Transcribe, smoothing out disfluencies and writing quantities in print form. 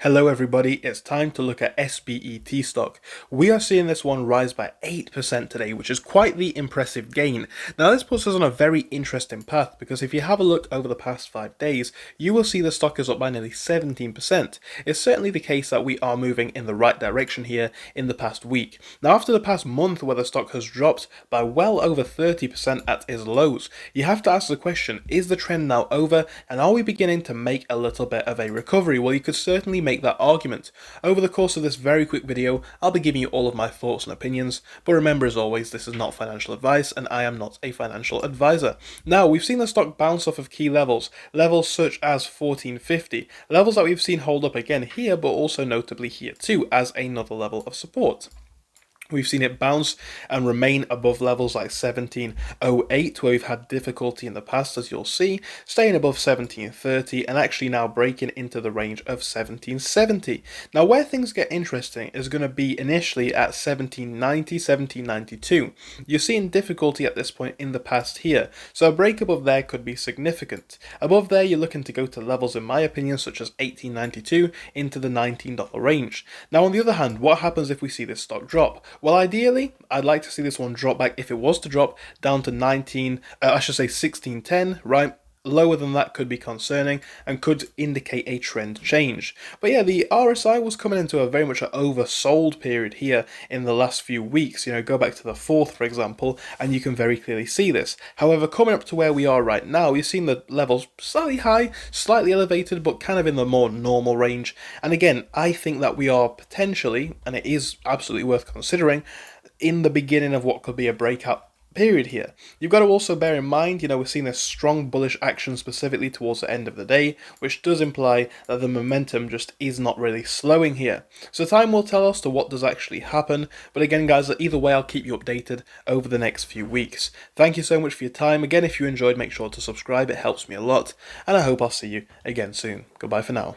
Hello everybody, it's time to look at SBET stock. We are seeing this one rise by 8% today, which is quite the impressive gain. Now this puts us on a very interesting path because if you have a look over the past 5 days, you will see the stock is up by nearly 17%. It's certainly the case that we are moving in the right direction here in the past week. Now after the past month where the stock has dropped by well over 30% at its lows, you have to ask the question, is the trend now over and are we beginning to make a little bit of a recovery? Well, you could certainly make that argument. Over the course of this very quick video, I'll be giving you all of my thoughts and opinions, but remember as always, this is not financial advice and I am not a financial advisor. Now, we've seen the stock bounce off of key levels such as 1450, levels that we've seen hold up again here, but also notably here too, as another level of support. We've seen it bounce and remain above levels like 1708, where we've had difficulty in the past, as you'll see, staying above 1730 and actually now breaking into the range of 1770. Now, where things get interesting is going to be initially at 1790, 1792. You're seeing difficulty at this point in the past here, so a break above there could be significant. Above there, you're looking to go to levels, in my opinion, such as 1892 into the $19 range. Now, on the other hand, what happens if we see this stock drop? Well, ideally, I'd like to see this one drop back, if it was to drop down to 1610, right? Lower than that could be concerning and could indicate a trend change. But yeah, the RSI was coming into a very much an oversold period here in the last few weeks. You know, go back to the 4th, for example, and you can very clearly see this. However, coming up to where we are right now, you've seen the levels slightly high, slightly elevated, but kind of in the more normal range. And again, I think that we are potentially, and it is absolutely worth considering, in the beginning of what could be a breakout period here. You've got to also bear in mind, we're seeing a strong bullish action specifically towards the end of the day, which does imply that the momentum just is not really slowing here. So time will tell us to what does actually happen, but again guys, either way I'll keep you updated over the next few weeks. Thank you so much for your time. Again, if you enjoyed, make sure to subscribe, it helps me a lot, and I hope I'll see you again soon. Goodbye for now.